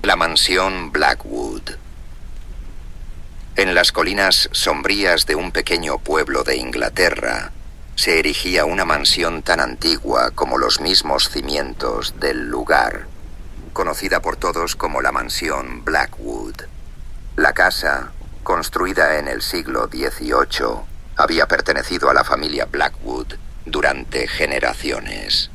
La mansión Blackwood. En las colinas sombrías de un pequeño pueblo de Inglaterra se erigía una mansión tan antigua como los mismos cimientos del lugar, conocida por todos como la mansión Blackwood. La casa, construida en el siglo XVIII, había pertenecido a la familia Blackwood durante generaciones.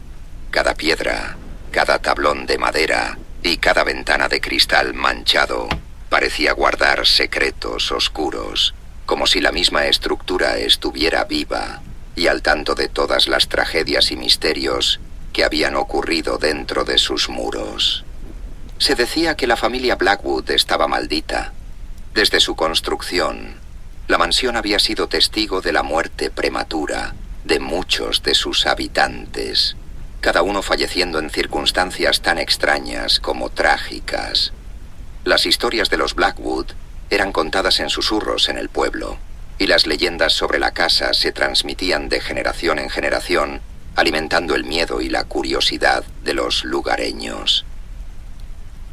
Cada piedra, cada tablón de madera y cada ventana de cristal manchado parecía guardar secretos oscuros, como si la misma estructura estuviera viva y al tanto de todas las tragedias y misterios que habían ocurrido dentro de sus muros. Se decía que la familia Blackwood estaba maldita. Desde su construcción, la mansión había sido testigo de la muerte prematura de muchos de sus habitantes, cada uno falleciendo en circunstancias tan extrañas como trágicas. Las historias de los Blackwood eran contadas en susurros en el pueblo, y las leyendas sobre la casa se transmitían de generación en generación, alimentando el miedo y la curiosidad de los lugareños.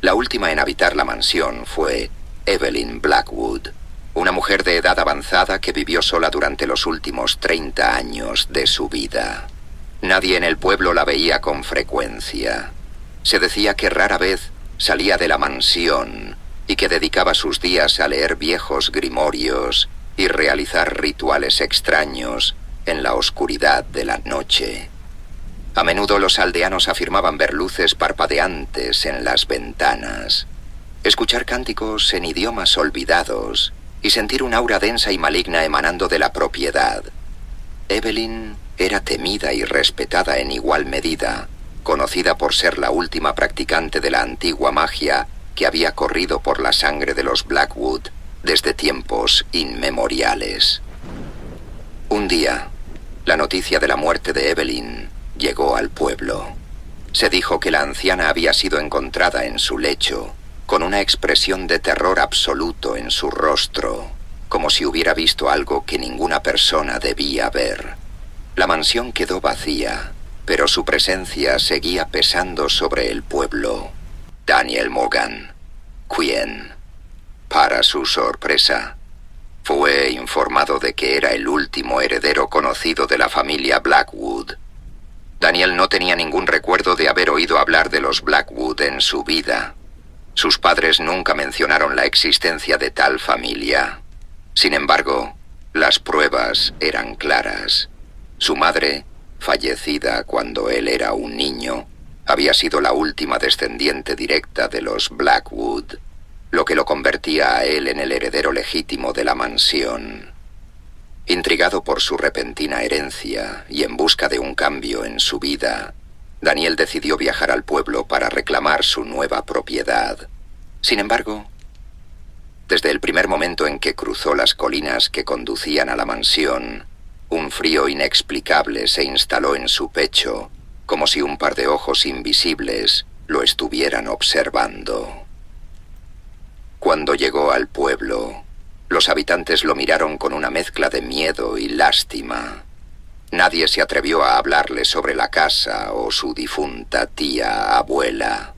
La última en habitar la mansión fue Evelyn Blackwood, una mujer de edad avanzada que vivió sola durante los últimos 30 años de su vida. Nadie en el pueblo la veía con frecuencia. Se decía que rara vez salía de la mansión y que dedicaba sus días a leer viejos grimorios y realizar rituales extraños en la oscuridad de la noche. A menudo los aldeanos afirmaban ver luces parpadeantes en las ventanas, escuchar cánticos en idiomas olvidados y sentir un aura densa y maligna emanando de la propiedad. Evelyn era temida y respetada en igual medida, conocida por ser la última practicante de la antigua magia que había corrido por la sangre de los Blackwood desde tiempos inmemoriales. Un día, la noticia de la muerte de Evelyn llegó al pueblo. Se dijo que la anciana había sido encontrada en su lecho, con una expresión de terror absoluto en su rostro, como si hubiera visto algo que ninguna persona debía ver. La mansión quedó vacía, pero su presencia seguía pesando sobre el pueblo. Daniel Morgan, quien, para su sorpresa, fue informado de que era el último heredero conocido de la familia Blackwood. Daniel no tenía ningún recuerdo de haber oído hablar de los Blackwood en su vida. Sus padres nunca mencionaron la existencia de tal familia. Sin embargo, las pruebas eran claras. Su madre, fallecida cuando él era un niño, había sido la última descendiente directa de los Blackwood, lo que lo convertía a él en el heredero legítimo de la mansión. Intrigado por su repentina herencia y en busca de un cambio en su vida, Daniel decidió viajar al pueblo para reclamar su nueva propiedad. Sin embargo, desde el primer momento en que cruzó las colinas que conducían a la mansión, un frío inexplicable se instaló en su pecho, como si un par de ojos invisibles lo estuvieran observando. Cuando llegó al pueblo, los habitantes lo miraron con una mezcla de miedo y lástima. Nadie se atrevió a hablarle sobre la casa o su difunta tía abuela.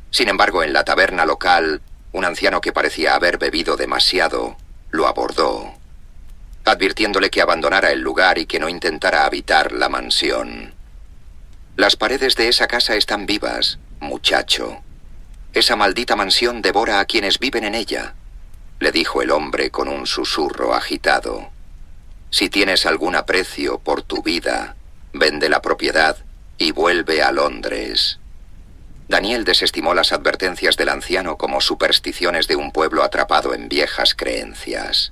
Sin embargo, en la taberna local, un anciano que parecía haber bebido demasiado lo abordó, advirtiéndole que abandonara el lugar y que no intentara habitar la mansión. «Las paredes de esa casa están vivas, muchacho. Esa maldita mansión devora a quienes viven en ella», le dijo el hombre con un susurro agitado. «Si tienes algún aprecio por tu vida, vende la propiedad y vuelve a Londres». Daniel desestimó las advertencias del anciano como supersticiones de un pueblo atrapado en viejas creencias.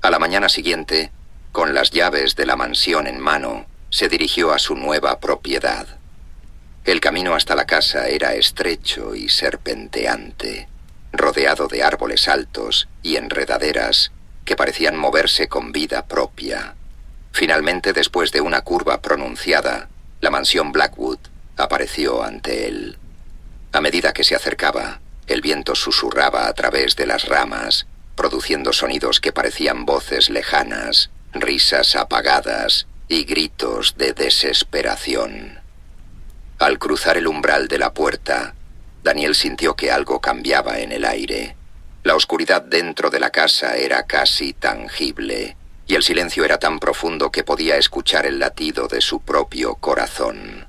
A la mañana siguiente, con las llaves de la mansión en mano, se dirigió a su nueva propiedad. El camino hasta la casa era estrecho y serpenteante, rodeado de árboles altos y enredaderas que parecían moverse con vida propia. Finalmente, después de una curva pronunciada, la mansión Blackwood apareció ante él. A medida que se acercaba, el viento susurraba a través de las ramas, produciendo sonidos que parecían voces lejanas, risas apagadas y gritos de desesperación. Al cruzar el umbral de la puerta, Daniel sintió que algo cambiaba en el aire. La oscuridad dentro de la casa era casi tangible, y el silencio era tan profundo que podía escuchar el latido de su propio corazón.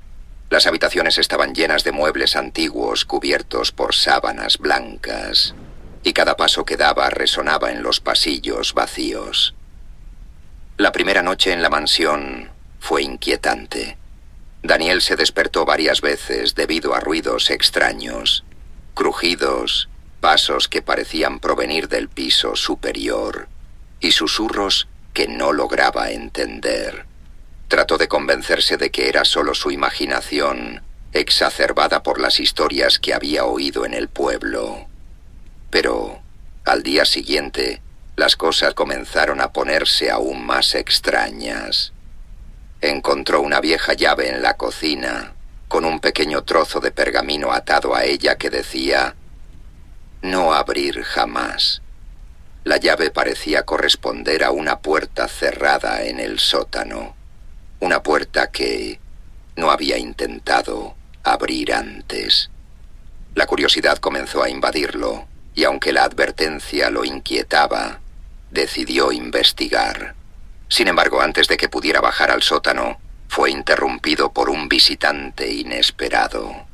Las habitaciones estaban llenas de muebles antiguos cubiertos por sábanas blancas, y cada paso que daba resonaba en los pasillos vacíos. La primera noche en la mansión fue inquietante. Daniel se despertó varias veces debido a ruidos extraños, crujidos, pasos que parecían provenir del piso superior y susurros que no lograba entender. Trató de convencerse de que era solo su imaginación, exacerbada por las historias que había oído en el pueblo. Pero, al día siguiente, las cosas comenzaron a ponerse aún más extrañas. Encontró una vieja llave en la cocina, con un pequeño trozo de pergamino atado a ella que decía: «No abrir jamás». La llave parecía corresponder a una puerta cerrada en el sótano, una puerta que no había intentado abrir antes. La curiosidad comenzó a invadirlo, y aunque la advertencia lo inquietaba, decidió investigar. Sin embargo, antes de que pudiera bajar al sótano, fue interrumpido por un visitante inesperado.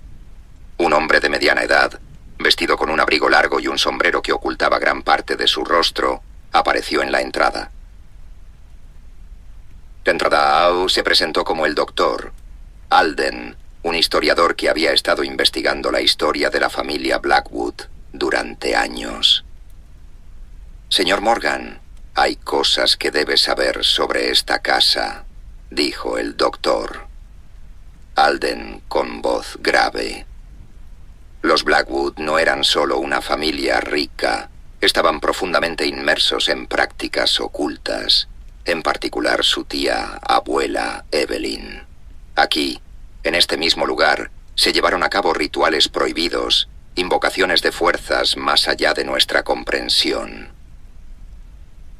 Un hombre de mediana edad, vestido con un abrigo largo y un sombrero que ocultaba gran parte de su rostro, apareció en la entrada. De entrada, Au se presentó como el doctor Alden, un historiador que había estado investigando la historia de la familia Blackwood durante años. «Señor Morgan, hay cosas que debe saber sobre esta casa», dijo el doctor. Alden con voz grave. Los Blackwood no eran solo una familia rica, estaban profundamente inmersos en prácticas ocultas, en particular su tía abuela Evelyn. Aquí, en este mismo lugar, se llevaron a cabo rituales prohibidos, invocaciones de fuerzas más allá de nuestra comprensión.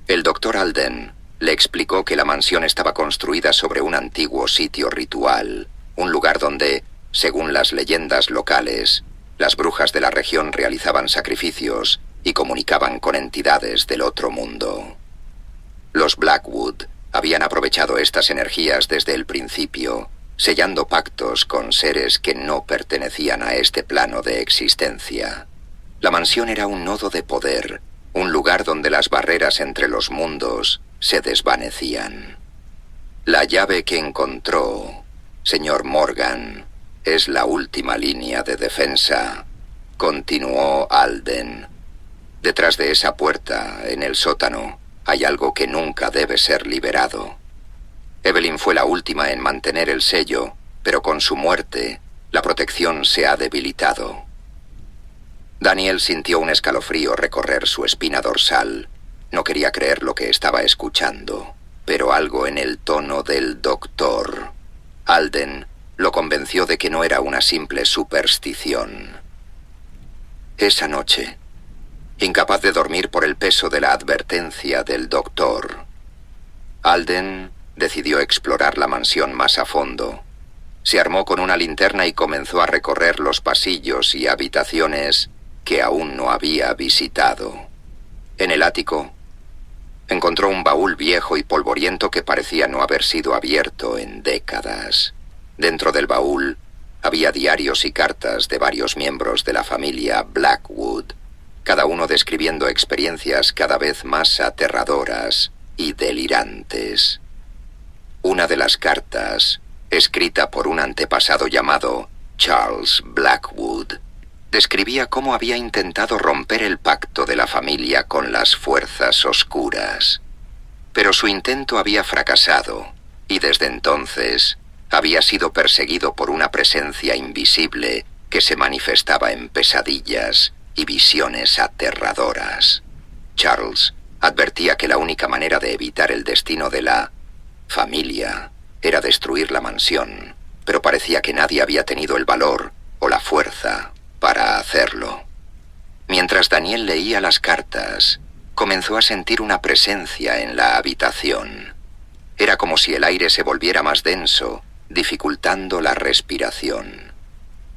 El doctor Alden le explicó que la mansión estaba construida sobre un antiguo sitio ritual, un lugar donde, según las leyendas locales, las brujas de la región realizaban sacrificios y comunicaban con entidades del otro mundo. Los Blackwood habían aprovechado estas energías desde el principio, sellando pactos con seres que no pertenecían a este plano de existencia. La mansión era un nodo de poder, un lugar donde las barreras entre los mundos se desvanecían. La llave que encontró, señor Morgan, es la última línea de defensa, continuó Alden. Detrás de esa puerta, en el sótano, hay algo que nunca debe ser liberado. Evelyn fue la última en mantener el sello, pero con su muerte, la protección se ha debilitado. Daniel sintió un escalofrío recorrer su espina dorsal. No quería creer lo que estaba escuchando, pero algo en el tono del doctor Alden lo convenció de que no era una simple superstición. Esa noche, incapaz de dormir por el peso de la advertencia del doctor, Alden decidió explorar la mansión más a fondo. Se armó con una linterna y comenzó a recorrer los pasillos y habitaciones que aún no había visitado. En el ático, encontró un baúl viejo y polvoriento que parecía no haber sido abierto en décadas. Dentro del baúl había diarios y cartas de varios miembros de la familia Blackwood, cada uno describiendo experiencias cada vez más aterradoras y delirantes. Una de las cartas, escrita por un antepasado llamado Charles Blackwood, describía cómo había intentado romper el pacto de la familia con las fuerzas oscuras. Pero su intento había fracasado, y desde entonces había sido perseguido por una presencia invisible que se manifestaba en pesadillas y visiones aterradoras. Charles advertía que la única manera de evitar el destino de la familia era destruir la mansión, pero parecía que nadie había tenido el valor o la fuerza para hacerlo. Mientras Daniel leía las cartas, comenzó a sentir una presencia en la habitación. Era como si el aire se volviera más denso, dificultando la respiración.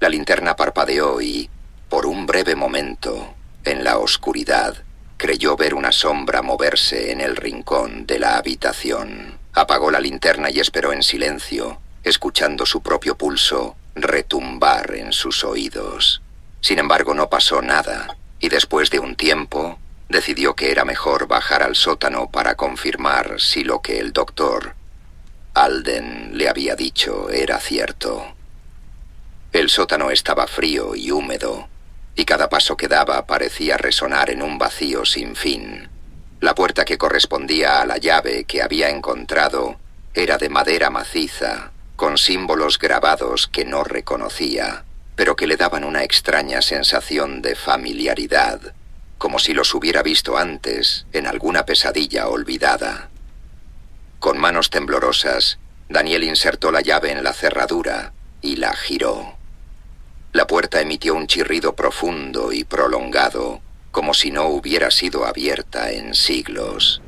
La linterna parpadeó y, Por un breve momento, en la oscuridad, creyó ver una sombra moverse en el rincón de la habitación. Apagó la linterna y esperó en silencio, escuchando su propio pulso retumbar en sus oídos. Sin embargo, no pasó nada, y después de un tiempo, decidió que era mejor bajar al sótano para confirmar si lo que el doctor Alden le había dicho era cierto. El sótano estaba frío y húmedo, y cada paso que daba parecía resonar en un vacío sin fin. La puerta que correspondía a la llave que había encontrado era de madera maciza, con símbolos grabados que no reconocía, pero que le daban una extraña sensación de familiaridad, como si los hubiera visto antes en alguna pesadilla olvidada. Con manos temblorosas, Daniel insertó la llave en la cerradura y la giró. La puerta emitió un chirrido profundo y prolongado, como si no hubiera sido abierta en siglos.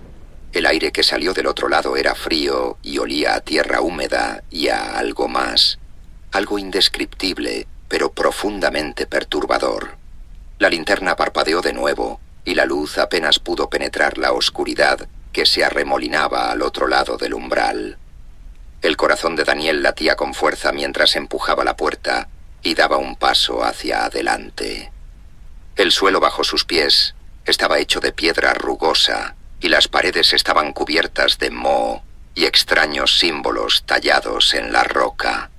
El aire que salió del otro lado era frío y olía a tierra húmeda y a algo más, algo indescriptible, pero profundamente perturbador. La linterna parpadeó de nuevo, y la luz apenas pudo penetrar la oscuridad que se arremolinaba al otro lado del umbral. El corazón de Daniel latía con fuerza mientras empujaba la puerta y daba un paso hacia adelante. El suelo bajo sus pies estaba hecho de piedra rugosa y las paredes estaban cubiertas de moho y extraños símbolos tallados en la roca.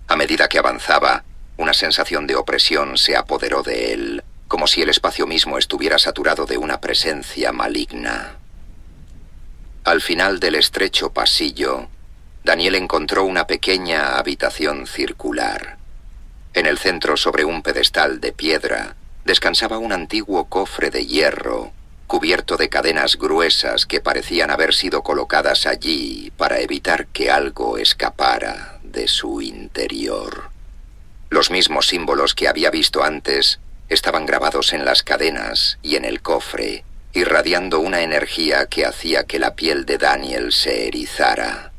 A medida que avanzaba, una sensación de opresión se apoderó de él, como si el espacio mismo estuviera saturado de una presencia maligna. Al final del estrecho pasillo, Daniel encontró una pequeña habitación circular. En el centro, sobre un pedestal de piedra, descansaba un antiguo cofre de hierro, cubierto de cadenas gruesas que parecían haber sido colocadas allí para evitar que algo escapara de su interior. Los mismos símbolos que había visto antes estaban grabados en las cadenas y en el cofre, irradiando una energía que hacía que la piel de Daniel se erizara.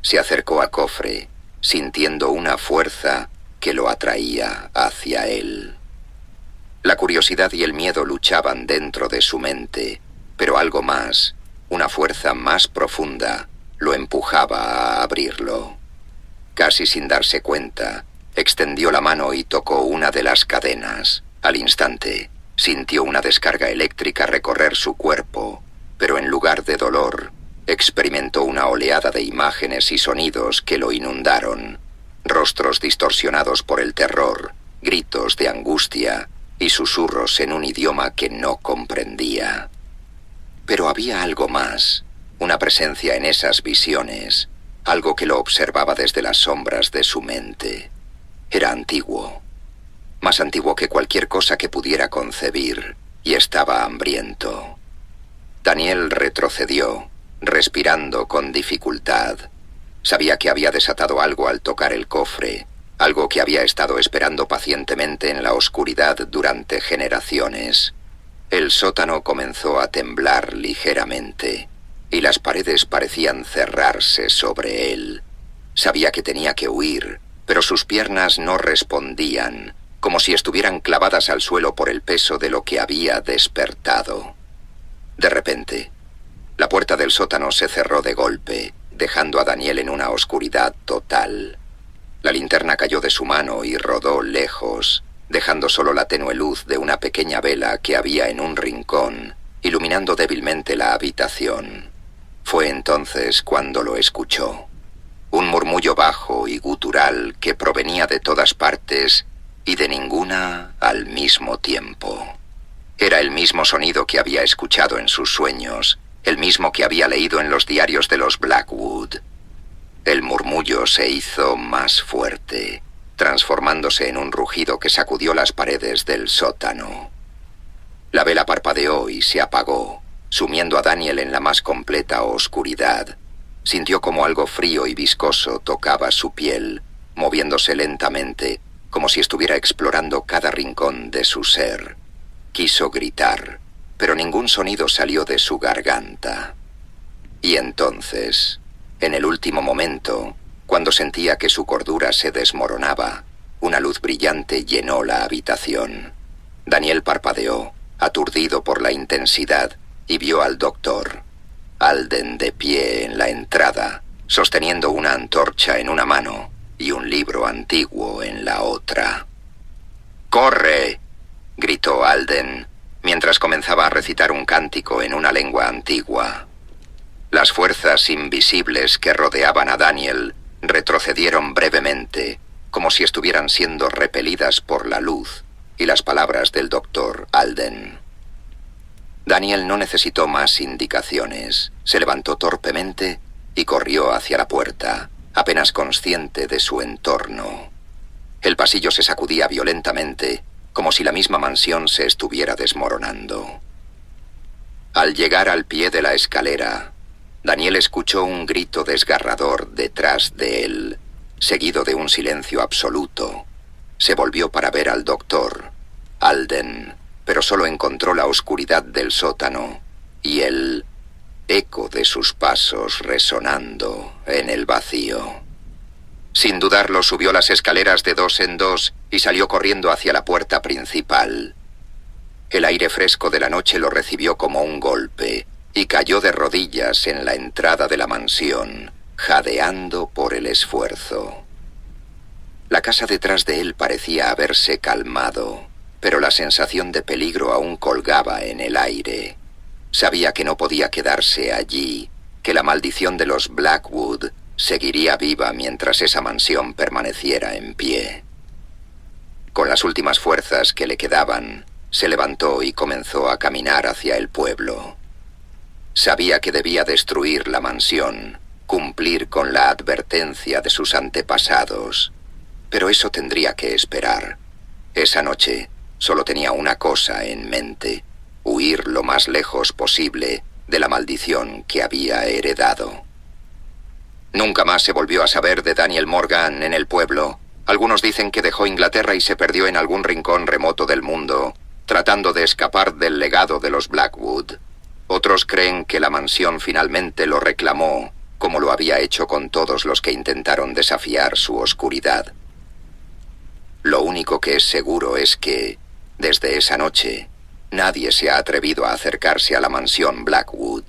Se acercó al cofre, sintiendo una fuerza que lo atraía hacia él. La curiosidad y el miedo luchaban dentro de su mente, pero algo más, una fuerza más profunda, lo empujaba a abrirlo. Casi sin darse cuenta, extendió la mano y tocó una de las cadenas. Al instante, sintió una descarga eléctrica recorrer su cuerpo, pero en lugar de dolor, experimentó una oleada de imágenes y sonidos que lo inundaron. Rostros distorsionados por el terror, gritos de angustia y susurros en un idioma que no comprendía. Pero había algo más, una presencia en esas visiones, algo que lo observaba desde las sombras de su mente. Era antiguo, más antiguo que cualquier cosa que pudiera concebir, y estaba hambriento. Daniel retrocedió, respirando con dificultad. Sabía que había desatado algo al tocar el cofre, algo que había estado esperando pacientemente en la oscuridad durante generaciones. El sótano comenzó a temblar ligeramente, y las paredes parecían cerrarse sobre él. Sabía que tenía que huir, pero sus piernas no respondían, como si estuvieran clavadas al suelo por el peso de lo que había despertado. De repente, la puerta del sótano se cerró de golpe, dejando a Daniel en una oscuridad total. La linterna cayó de su mano y rodó lejos, dejando solo la tenue luz de una pequeña vela que había en un rincón, iluminando débilmente la habitación. Fue entonces cuando lo escuchó. Un murmullo bajo y gutural que provenía de todas partes y de ninguna al mismo tiempo. Era el mismo sonido que había escuchado en sus sueños, el mismo que había leído en los diarios de los Blackwood. El murmullo se hizo más fuerte, transformándose en un rugido que sacudió las paredes del sótano. La vela parpadeó y se apagó, sumiendo a Daniel en la más completa oscuridad. Sintió como algo frío y viscoso tocaba su piel, moviéndose lentamente, como si estuviera explorando cada rincón de su ser. Quiso gritar, pero ningún sonido salió de su garganta. Y entonces, en el último momento, cuando sentía que su cordura se desmoronaba, Una luz brillante llenó la habitación. Daniel parpadeó, aturdido por la intensidad, y vio al doctor Alden de pie en la entrada, sosteniendo una antorcha en una mano y un libro antiguo en la otra. ¡Corre!, gritó Alden, mientras comenzaba a recitar un cántico en una lengua antigua. Las fuerzas invisibles que rodeaban a Daniel retrocedieron brevemente, como si estuvieran siendo repelidas por la luz y las palabras del doctor Alden. Daniel no necesitó más indicaciones. Se levantó torpemente y corrió hacia la puerta, apenas consciente de su entorno. El pasillo se sacudía violentamente, como si la misma mansión se estuviera desmoronando. Al llegar al pie de la escalera, Daniel escuchó un grito desgarrador detrás de él, seguido de un silencio absoluto. Se volvió para ver al doctor Alden, pero solo encontró la oscuridad del sótano y el eco de sus pasos resonando en el vacío. Sin dudarlo, subió las escaleras de 2 en 2 y salió corriendo hacia la puerta principal. El aire fresco de la noche lo recibió como un golpe y cayó de rodillas en la entrada de la mansión, jadeando por el esfuerzo. La casa detrás de él parecía haberse calmado, pero la sensación de peligro aún colgaba en el aire. Sabía que no podía quedarse allí, que la maldición de los Blackwood seguiría viva mientras esa mansión permaneciera en pie. Con las últimas fuerzas que le quedaban, se levantó y comenzó a caminar hacia el pueblo. Sabía que debía destruir la mansión, cumplir con la advertencia de sus antepasados, pero eso tendría que esperar. Esa noche solo tenía una cosa en mente: huir lo más lejos posible de la maldición que había heredado. Nunca más se volvió a saber de Daniel Morgan en el pueblo. Algunos dicen que dejó Inglaterra y se perdió en algún rincón remoto del mundo, tratando de escapar del legado de los Blackwood. Otros creen que la mansión finalmente lo reclamó, como lo había hecho con todos los que intentaron desafiar su oscuridad. Lo único que es seguro es que, desde esa noche, nadie se ha atrevido a acercarse a la mansión Blackwood.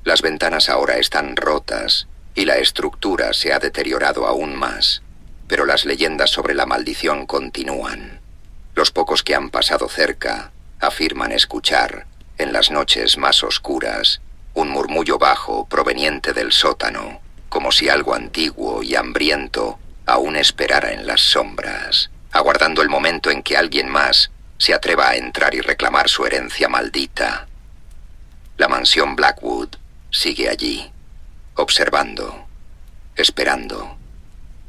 Las ventanas ahora están rotas y la estructura se ha deteriorado aún más, pero las leyendas sobre la maldición continúan. Los pocos que han pasado cerca afirman escuchar, en las noches más oscuras, un murmullo bajo proveniente del sótano, como si algo antiguo y hambriento aún esperara en las sombras, aguardando el momento en que alguien más se atreva a entrar y reclamar su herencia maldita. La mansión Blackwood sigue allí, observando, esperando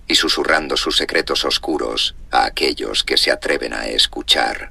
y susurrando sus secretos oscuros a aquellos que se atreven a escuchar.